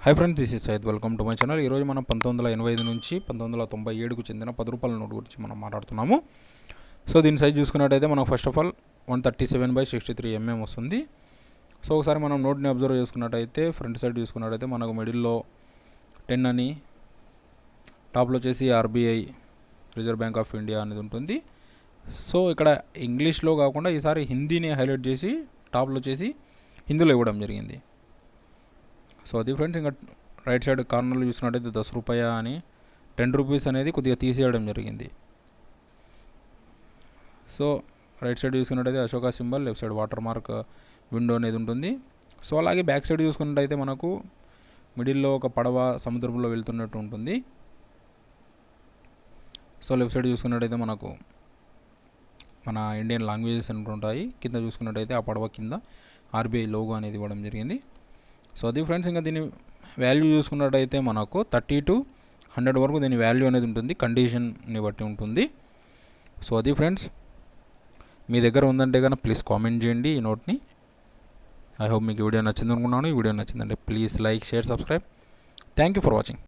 High friends, this is Syed. Welcome to my channel. ఈరోజు మనం 1985 నుంచి 1997కు చెందిన 10 రూపాయల నోటు గురించి మనం మాట్లాడుతున్నాము. సో దీని సైజ్ చూసుకున్నట్టయితే మనకు ఫస్ట్ ఆఫ్ ఆల్ 137/63 mm వస్తుంది. సో ఒకసారి మనం నోట్ని అబ్జర్వ్ చేసుకున్నట్టయితే ఫ్రంట్ సైడ్ చూసుకున్నట్టయితే మనకు మిడిల్లో 10 అని, టాప్లో వచ్చేసి RBI reserve bank of India అనేది ఉంటుంది. సో ఇక్కడ ఇంగ్లీష్లో కాకుండా ఈసారి హిందీని హైలైట్ చేసి టాప్లో వచ్చేసి హిందీలో ఇవ్వడం జరిగింది. సో అది ఫ్రెండ్స్. ఇంకా రైట్ సైడ్ కార్నర్లో చూసినట్టయితే 10 రూపాయ అని 10 రూపీస్ అనేది కొద్దిగా తీసేయడం జరిగింది. సో రైట్ సైడ్ చూసుకున్నట్టయితే Ashoka symbol, left side water mark window అనేది ఉంటుంది. సో అలాగే బ్యాక్ సైడ్ చూసుకున్నట్టయితే మనకు మిడిల్లో ఒక పడవ సముద్రంలో వెళ్తున్నట్టు ఉంటుంది. సో లెఫ్ట్ సైడ్ చూసుకున్నట్టయితే మనకు మన ఇండియన్ లాంగ్వేజెస్ అనేవి ఉంటాయి. కింద చూసుకున్నట్టయితే ఆ పడవ కింద ఆర్బీఐ లోగో అనేది ఇవ్వడం జరిగింది. సో అది ఫ్రెండ్స్. ఇంకా దీని వాల్యూ చూసుకున్నట్టయితే మనకు 30 to 100 వరకు దీని వాల్యూ అనేది ఉంటుంది, కండిషన్ని బట్టి ఉంటుంది. సో అది ఫ్రెండ్స్. మీ దగ్గర ఉందంటే కనుక ప్లీజ్ కామెంట్ చేయండి ఈ నోట్ని. ఐ హోప్ మీకు వీడియో నచ్చింది అనుకున్నాను. ఈ వీడియో నచ్చిందంటే please like, share, subscribe. Thank you for watching.